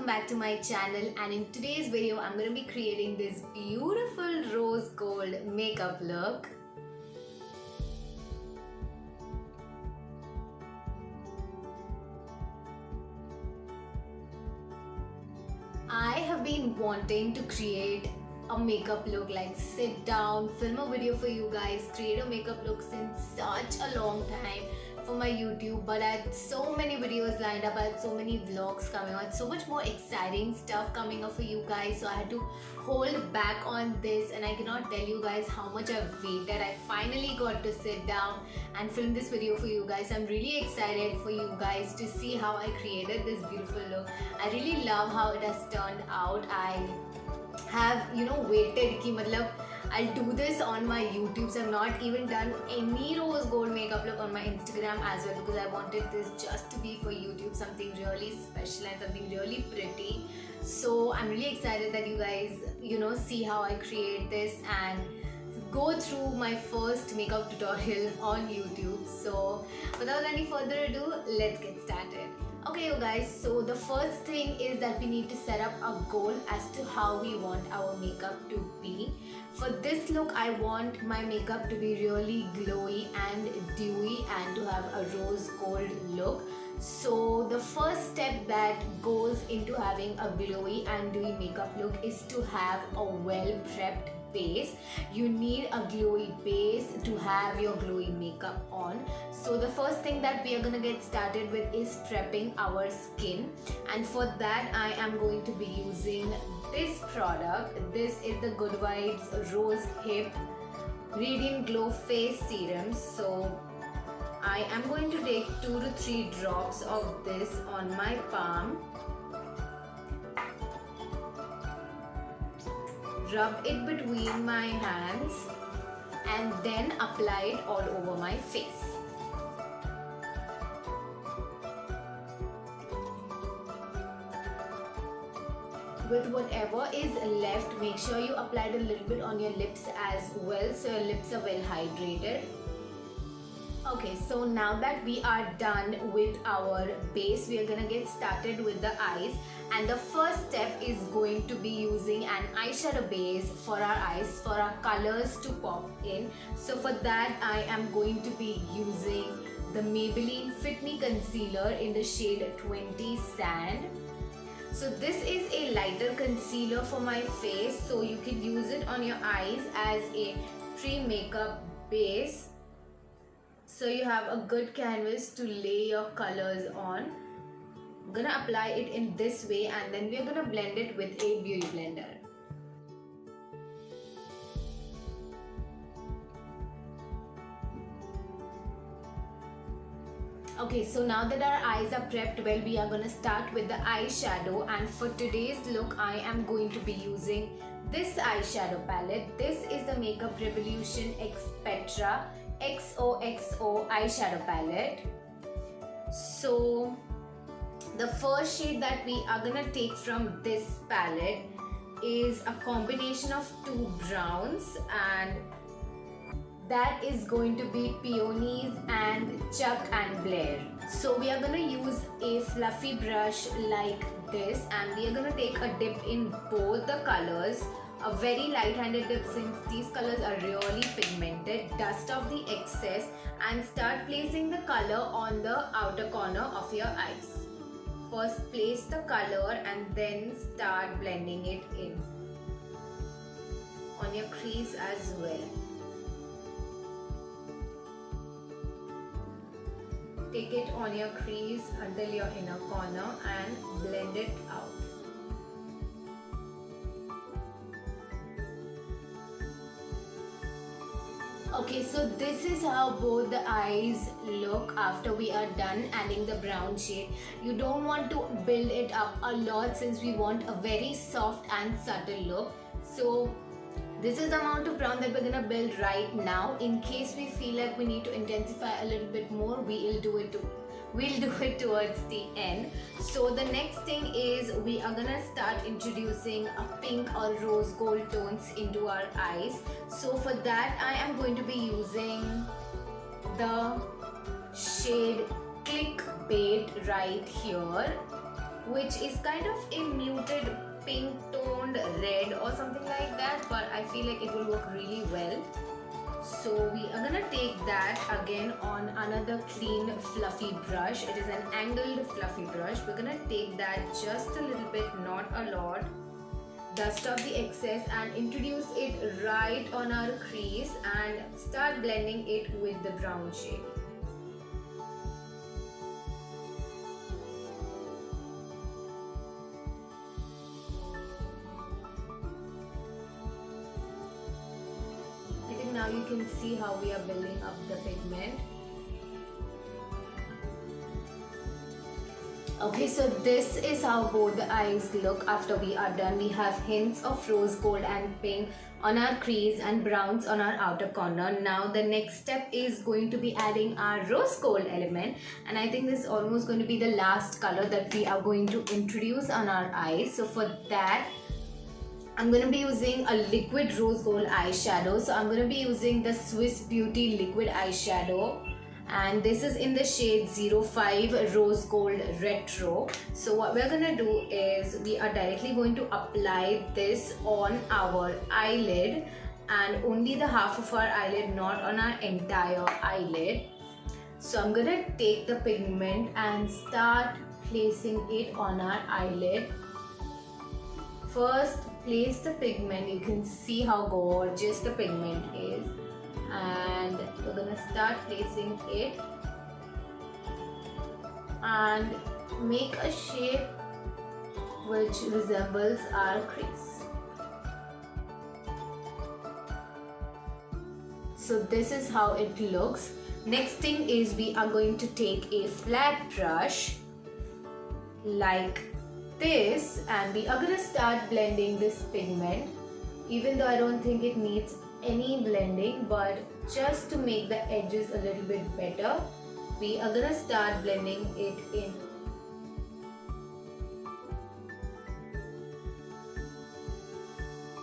back to my channel, and in today's video I'm going to be creating this beautiful rose gold makeup look. I have been wanting to create a makeup look, like sit down, film a video for you guys, create a makeup look since such a long time for my YouTube, but I had so many videos lined up, I had so many vlogs coming on, so much more exciting stuff coming up for you guys, so I had to hold back on this, and I cannot tell you guys how much I've waited. I finally got to sit down and film this video for you guys. I'm really excited for you guys to see how I created this beautiful look. I really love how it has turned out. I have waited ki matlab I'll do this on my YouTube, so I've not even done any rose gold makeup look on my Instagram as well, because I wanted this just to be for YouTube, something really special and something really pretty. So I'm really excited that you guys see how I create this and go through my first makeup tutorial on YouTube. So without any further ado, let's get started. Okay you guys, so the first thing is that we need to set up a goal as to how we want our makeup to be. For this look, I want my makeup to be really glowy and dewy and to have a rose gold look. So the first step that goes into having a glowy and dewy makeup look is to have a well prepped base. You need a glowy base to have your glowy makeup on. So the first thing that we are going to get started with is prepping our skin, and for that I am going to be using this product. This is the Good Vibes Rose Hip Radiant Glow Face Serum. So I am going to take 2 to 3 drops of this on my palm, rub it between my hands, and then apply it all over my face. With whatever is left, make sure you apply it a little bit on your lips as well, so your lips are well hydrated. Okay, so now that we are done with our base, we are gonna get started with the eyes, and the first step is going to be using an eyeshadow base for our eyes, for our colors to pop in. So for that I am going to be using the Maybelline Fit Me Concealer in the shade 20 Sand. So this is a lighter concealer for my face, so you can use it on your eyes as a pre-makeup base. So you have a good canvas to lay your colors on. I'm gonna apply it in this way, and then we're gonna blend it with a beauty blender. Okay, so now that our eyes are prepped well, we are gonna start with the eyeshadow, and for today's look I am going to be using this eyeshadow palette. This is the Makeup Revolution X Petra XOXO eyeshadow palette. So the first shade that we are gonna take from this palette is a combination of 2 browns, and that is going to be Peonies and Chuck and Blair. So we are gonna use a fluffy brush like this, and we are gonna take a dip in both the colors. A very light-handed dip, since these colors are really pigmented. Dust off the excess and start placing the color on the outer corner of your eyes. First place the color and then start blending it in on your crease as well. Take it on your crease until your inner corner and blend it out. Okay, so this is how both the eyes look after we are done adding the brown shade. You don't want to build it up a lot, since we want a very soft and subtle look. So this is the amount of brown that we're gonna build right now. In case we feel like we need to intensify a little bit more, we'll do it towards the end. So the next thing is we are gonna start introducing a pink or rose gold tones into our eyes. So for that I am going to be using the shade Clickbait right here. which is kind of a muted pink toned red or something like that, but I feel like it will work really well. So we are gonna take that again on another clean fluffy brush. It is an angled fluffy brush. We're gonna take that just a little bit, not a lot, dust off the excess and introduce it right on our crease and start blending it with the brown shade. Now you can see how we are building up the pigment. Okay, so this is how both the eyes look after we are done. We have hints of rose gold and pink on our crease and browns on our outer corner. Now the next step is going to be adding our rose gold element, and I think this is almost going to be the last color that we are going to introduce on our eyes. So for that, I'm going to be using a liquid rose gold eyeshadow. So I'm going to be using the Swiss Beauty liquid eyeshadow, and this is in the shade 05 Rose Gold Retro. So what we're going to do is we are directly going to apply this on our eyelid, and only the half of our eyelid, not on our entire eyelid. So I'm going to take the pigment and start placing it on our eyelid. First, place the pigment. You can see how gorgeous the pigment is, and we're gonna start placing it and make a shape which resembles our crease. So this is how it looks. Next thing is we are going to take a flat brush like this, and we are going to start blending this pigment, even though I don't think it needs any blending, but just to make the edges a little bit better, we are going to start blending it in.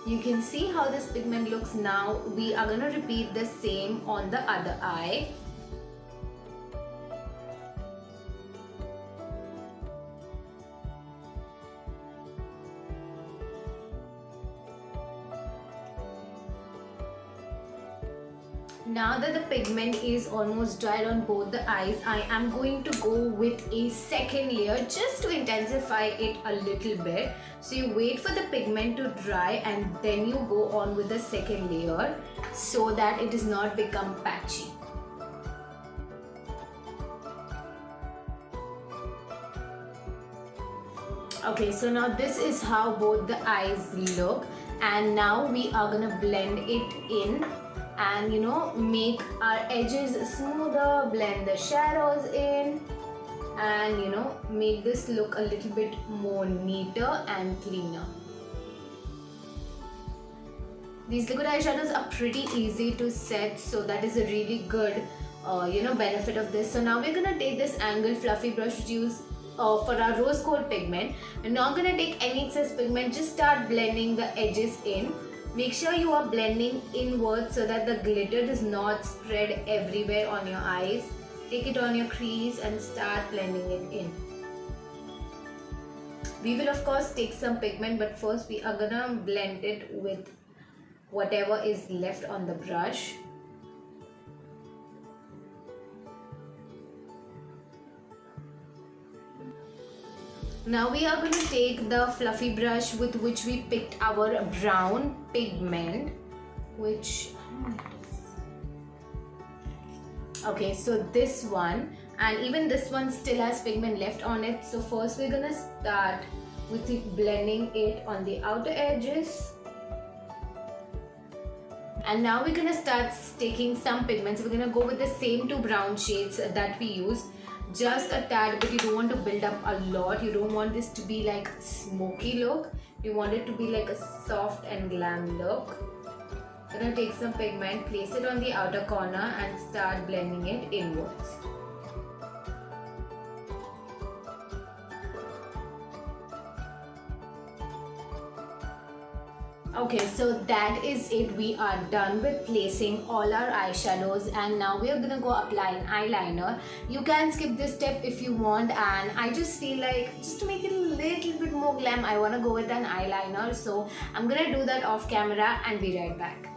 You can see how this pigment looks now. We are going to repeat the same on the other eye. Now that the pigment is almost dried on both the eyes, I am going to go with a second layer just to intensify it a little bit. So you wait for the pigment to dry and then you go on with the second layer so that it does not become patchy. Okay, so now this is how both the eyes look, and now we are gonna blend it in and make our edges smoother, blend the shadows in, and make this look a little bit more neater and cleaner. These liquid eyeshadows are pretty easy to set, so that is a really good benefit of this. So now we're gonna take this angled fluffy brush to use for our rose gold pigment. We're not gonna take any excess pigment, just start blending the edges in. Make sure you are blending inwards so that the glitter does not spread everywhere on your eyes. Take it on your crease and start blending it in. We will of course take some pigment, but first we are gonna blend it with whatever is left on the brush. Now we are going to take the fluffy brush with which we picked our brown pigment, okay, so this one, and even this one still has pigment left on it. So first we're gonna start with blending it on the outer edges, and now we're gonna start taking some pigments. We're gonna go with the same two brown shades that we used, just a tad, but you don't want to build up a lot. You don't want this to be like smoky look. You want it to be like a soft and glam look. You're gonna take some pigment, place it on the outer corner and start blending it inwards. Okay, so that is it. We are done with placing all our eyeshadows, and now we are gonna go apply an eyeliner. You can skip this step if you want, and I just feel like just to make it a little bit more glam, I wanna go with an eyeliner. So I'm gonna do that off camera and be right back.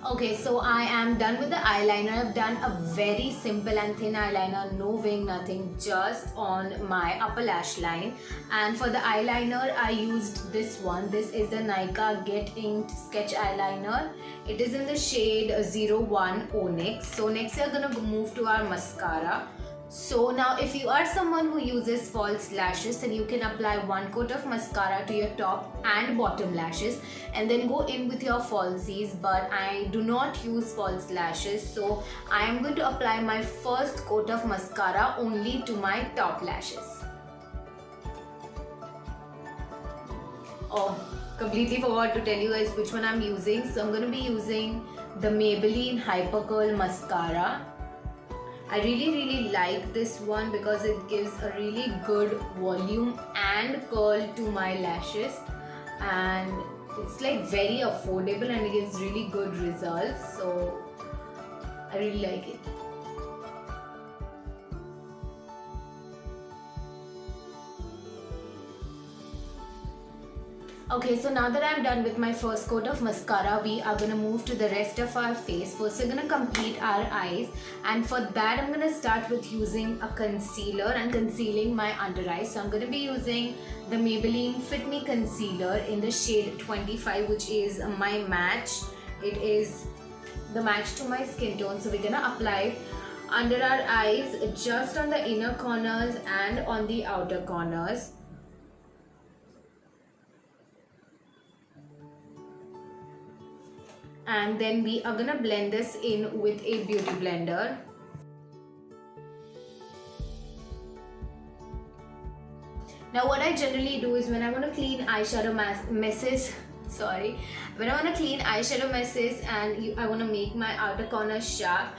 Okay, so I am done with the eyeliner. I've done a very simple and thin eyeliner, no wing, nothing, just on my upper lash line. And for the eyeliner, I used this one. This is the Nykaa Get Inked Sketch Eyeliner. It is in the shade 01 Onyx. So next we are gonna move to our mascara. So now if you are someone who uses false lashes, then you can apply one coat of mascara to your top and bottom lashes and then go in with your falsies. But I do not use false lashes, so I am going to apply my first coat of mascara only to my top lashes. Oh, completely forgot to tell you guys which one I'm using. So I'm going to be using the Maybelline Hyper Curl Mascara. I really like this one because it gives a really good volume and curl to my lashes, and it's like very affordable and it gives really good results, so I really like it. Okay, so now that I'm done with my first coat of mascara, we are going to move to the rest of our face. First, we're going to complete our eyes, and for that I'm going to start with using a concealer and concealing my under eyes. So I'm going to be using the Maybelline Fit Me Concealer in the shade 25, which is my match. It is the match to my skin tone. So we're going to apply under our eyes, just on the inner corners and on the outer corners. And then we are gonna blend this in with a beauty blender. Now what I generally do is when I want to clean eyeshadow messes, when I want to clean eyeshadow messes and I want to make my outer corners sharp,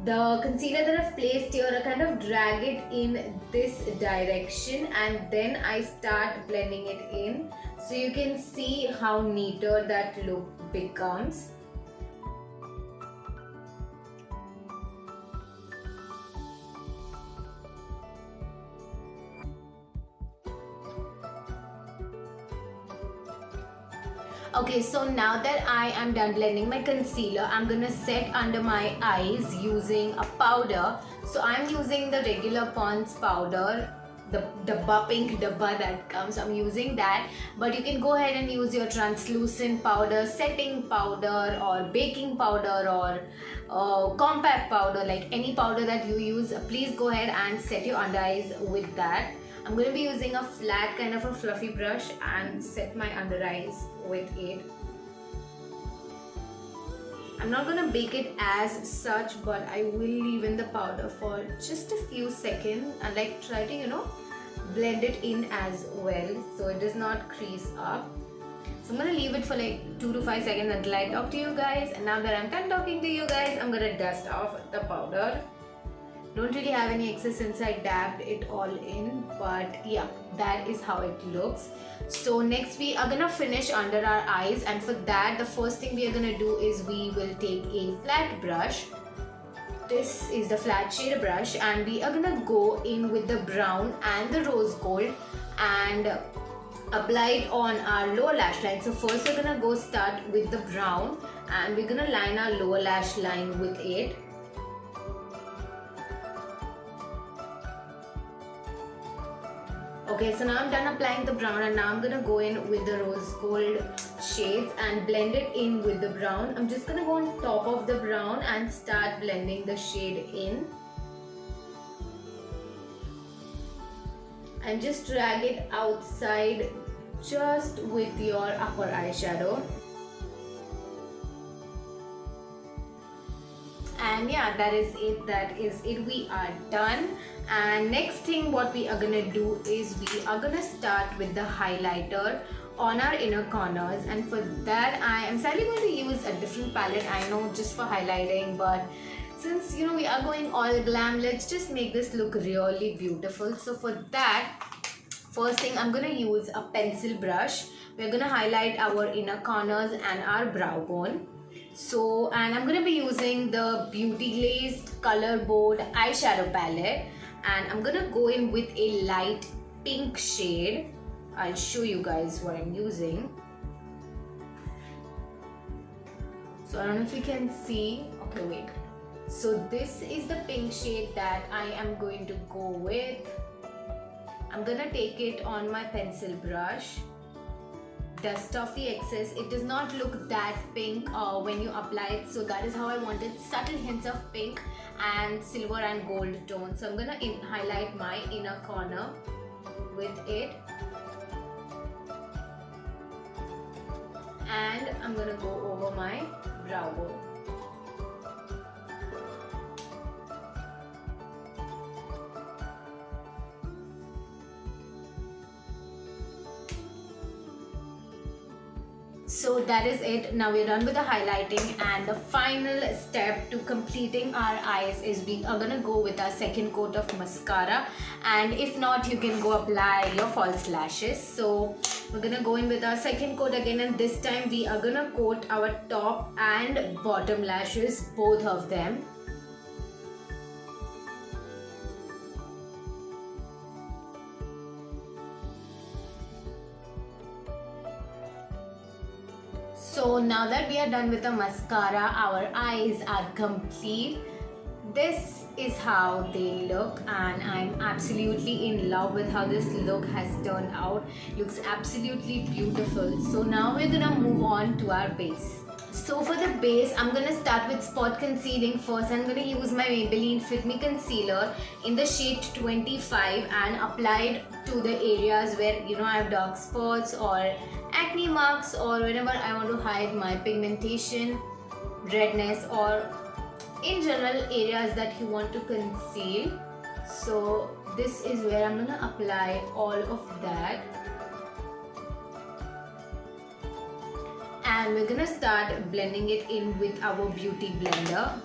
the concealer that I've placed here, I kind of drag it in this direction and then I start blending it in. So you can see how neater that look becomes. Okay, so now that I am done blending my concealer, I'm gonna set under my eyes using a powder. So I'm using the regular Pond's powder, the pink dabba that comes. I'm using that, but you can go ahead and use your translucent powder, setting powder, or baking powder, or compact powder, like any powder that you use. Please go ahead and set your under eyes with that. I'm going to be using a flat kind of a fluffy brush and set my under eyes with it. I'm not going to bake it as such, but I will leave in the powder for just a few seconds and like try to blend it in as well so it does not crease up. So I'm going to leave it for like 2 to 5 seconds until I talk to you guys. And now that I'm done talking to you guys, I'm going to dust off the powder. Don't really have any excess since I dabbed it all in, but yeah, that is how it looks. So next we are gonna finish under our eyes, and for that the first thing we are gonna do is we will take a flat brush. This is the flat shade brush, and we are gonna go in with the brown and the rose gold and apply it on our lower lash line. So first we're gonna go start with the brown and we're gonna line our lower lash line with it. Okay, so now I'm done applying the brown and now I'm gonna go in with the rose gold shades and blend it in with the brown. I'm just gonna go on top of the brown and start blending the shade in. And just drag it outside just with your upper eyeshadow. And yeah, that is it, we are done. And next thing what we are gonna do is we are gonna start with the highlighter on our inner corners, and for that I am sadly going to use a different palette, I know, just for highlighting, but since we are going all glam, let's just make this look really beautiful. So for that, first thing I'm gonna use a pencil brush we're gonna highlight our inner corners and our brow bone. So, and I'm gonna be using the Beauty Glazed Color Board eyeshadow palette, and I'm gonna go in with a light pink shade. I'll show you guys what I'm using. So I don't know if you can see. Okay, wait. So this is the pink shade that I am going to go with. I'm gonna take it on my pencil brush, dust off the excess. It does not look that pink when you apply it, so that is how I wanted subtle hints of pink and silver and gold tone. So I'm gonna highlight my inner corner with it, and I'm gonna go over my brow bone. So that is it. Now we're done with the highlighting, and the final step to completing our eyes is we are gonna go with our second coat of mascara, and if not, you can go apply your false lashes. So we're gonna go in with our second coat again, and this time we are gonna coat our top and bottom lashes, both of them. So now that we are done with the mascara, our eyes are complete. This is how they look, and I'm absolutely in love with how this look has turned out. Looks absolutely beautiful. So now we're gonna move on to our base. So for the base, I'm gonna start with spot concealing first. I'm gonna use my Maybelline Fit Me Concealer in the shade 25 and apply it to the areas where I have dark spots or acne marks, or whenever I want to hide my pigmentation, redness, or in general areas that you want to conceal. So this is where I'm gonna apply all of that. And we're gonna start blending it in with our beauty blender.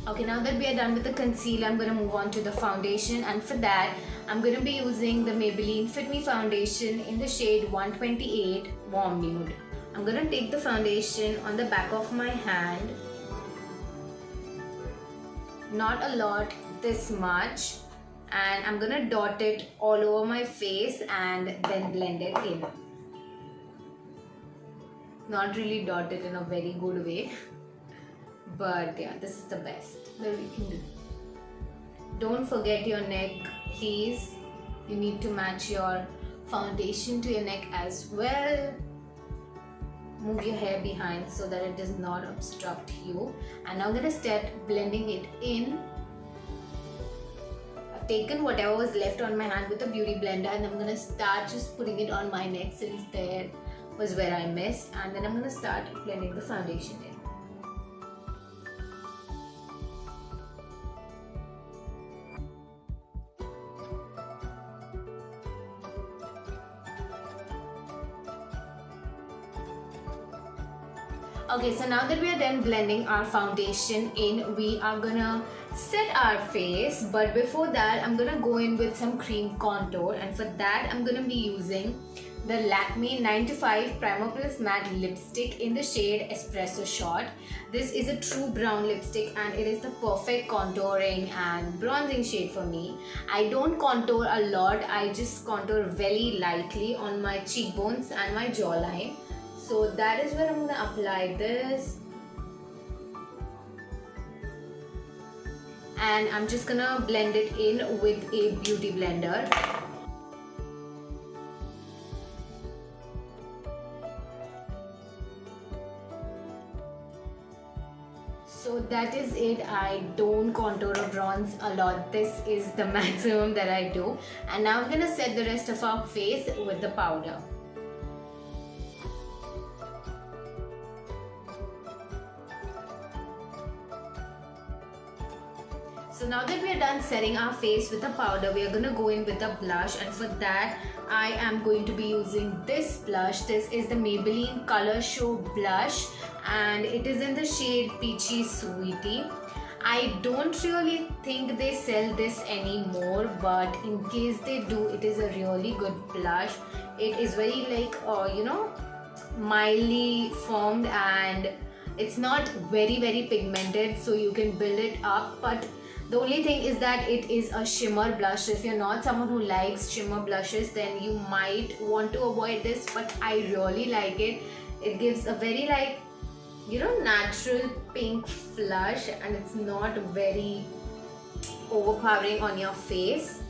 Okay, now that we are done with the concealer, I'm going to move on to the foundation, and for that I'm going to be using the Maybelline Fit Me foundation in the shade 128 Warm Nude. I'm going to take the foundation on the back of my hand, not a lot, this much, and I'm going to dot it all over my face and then blend it in. Not really dot it in a very good way. But yeah, this is the best that we can do. Don't forget your neck, please. You need to match your foundation to your neck as well. Move your hair behind so that it does not obstruct you. And now I'm going to start blending it in. I've taken whatever was left on my hand with a beauty blender, and I'm going to start just putting it on my neck, since there was where I missed. And then I'm going to start blending the foundation in. Okay, so now that we are done blending our foundation in, we are gonna set our face. But before that, I'm gonna go in with some cream contour, and for that I'm gonna be using the Lakme 9 to 5 Primer Plus Matte Lipstick in the shade Espresso Shot. This is a true brown lipstick, and it is the perfect contouring and bronzing shade for me. I don't contour a lot, I just contour very lightly on my cheekbones and my jawline. So that is where I'm going to apply this, and I'm just going to blend it in with a beauty blender. So that is it. I don't contour or bronze a lot. This is the maximum that I do. And now I'm going to set the rest of our face with the powder. So now that we are done setting our face with the powder, we are going to go in with a blush, and for that I am going to be using this blush. This is the Maybelline Color Show blush and it is in the shade Peachy Sweetie. I don't really think they sell this anymore, but in case they do, it is a really good blush. It is very mildly formed and it's not very pigmented, so you can build it up. But the only thing is that it is a shimmer blush. If you're not someone who likes shimmer blushes, then you might want to avoid this, but I really like it. It gives a very natural pink flush and it's not very overpowering on your face.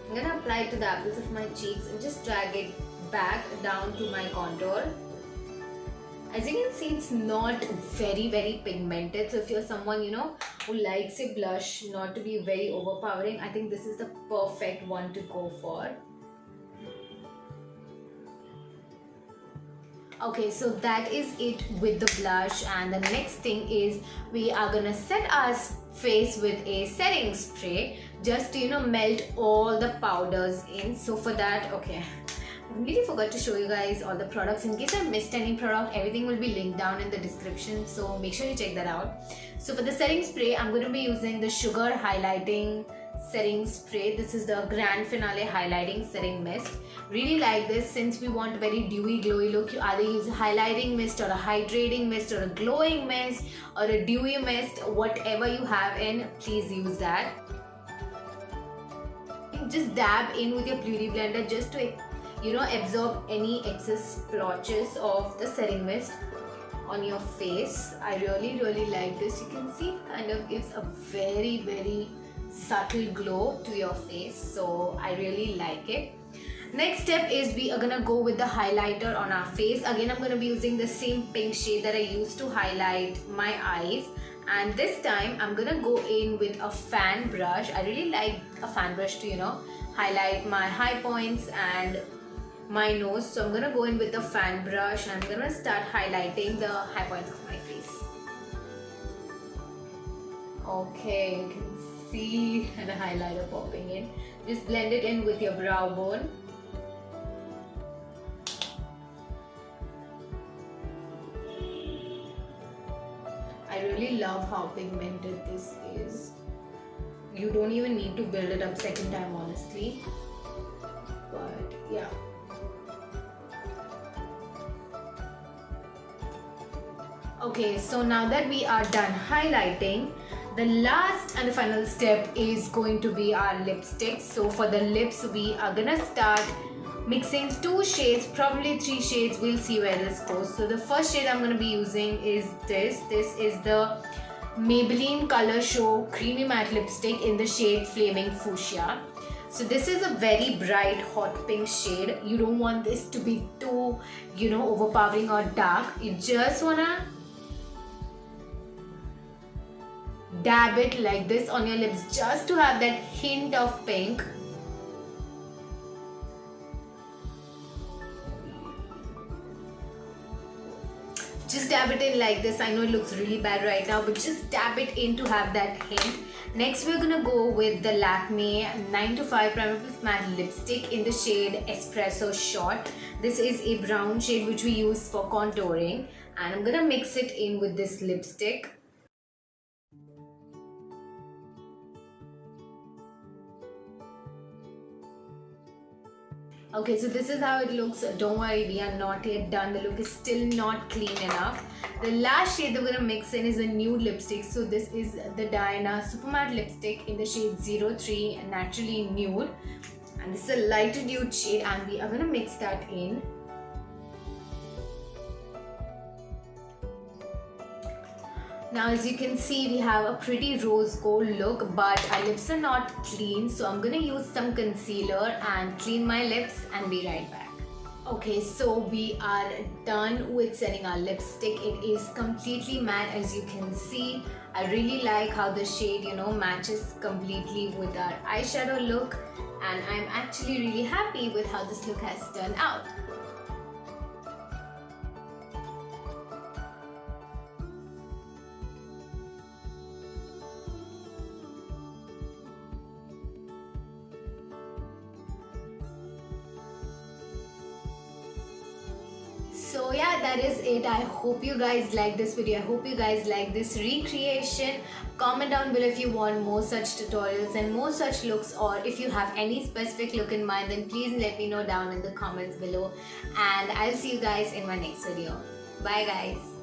I'm gonna apply it to the apples of my cheeks and just drag it back down to my contour. As you can see, it's not very pigmented, so if you're someone who likes a blush not to be very overpowering, I think this is the perfect one to go for. Okay, so that is it with the blush, and the next thing is we are gonna set our face with a setting spray just to melt all the powders in. So for that, okay, I completely forgot to show you guys all the products. In case I missed any product, everything will be linked down in the description, so make sure you check that out. So for the setting spray, I'm going to be using the Sugar Highlighting Setting Spray. This is the Grand Finale Highlighting Setting Mist. Really like this since we want a very dewy glowy look. You either use a highlighting mist or a hydrating mist or a glowing mist or a dewy mist, whatever you have in, please use that. Just dab in with your beauty blender just to absorb any excess splotches of the setting mist on your face. I really like this. You can see it kind of gives a very subtle glow to your face, so I really like it. Next step is we are gonna go with the highlighter on our face. Again, I'm gonna be using the same pink shade that I used to highlight my eyes, and this time I'm gonna go in with a fan brush. I really like a fan brush to highlight my high points and my nose. So I'm gonna go in with the fan brush and I'm gonna start highlighting the high points of my face. Okay, you can see the highlighter popping in. Just blend it in with your brow bone. I really love how pigmented this is. You don't even need to build it up second time, honestly. But yeah. Okay, so now that we are done highlighting, the last and the final step is going to be our lipstick. So for the lips, we are gonna start mixing 2 shades, probably 3 shades. We'll see where this goes. So the first shade I'm gonna be using is this. This is the Maybelline Color Show Creamy Matte Lipstick in the shade Flaming Fuchsia. So this is a very bright hot pink shade. You don't want this to be too overpowering or dark. You just wanna dab it like this on your lips just to have that hint of pink. Just dab it in like this. I know it looks really bad right now, but just dab it in to have that hint. Next, we're gonna go with the Lakme 9 to 5 Primer Plus Matte Lipstick in the shade Espresso Shot. This is a brown shade which we use for contouring, and I'm gonna mix it in with this lipstick. Okay, so this is how it looks. Don't worry, we are not yet done. The look is still not clean enough. The last shade that we're going to mix in is a nude lipstick. So this is the Diana Super Matte Lipstick in the shade 03 Naturally Nude. And this is a lighter nude shade and we are going to mix that in. Now as you can see, we have a pretty rose gold look, but our lips are not clean, so I'm gonna use some concealer and clean my lips and be right back. Okay, so we are done with setting our lipstick. It is completely matte, as you can see. I really like how the shade matches completely with our eyeshadow look, and I'm actually really happy with how this look has turned out. So yeah, that is it. I hope you guys like this video. I hope you guys like this recreation. Comment down below if you want more such tutorials and more such looks, or if you have any specific look in mind, then please let me know down in the comments below. And I'll see you guys in my next video. Bye guys.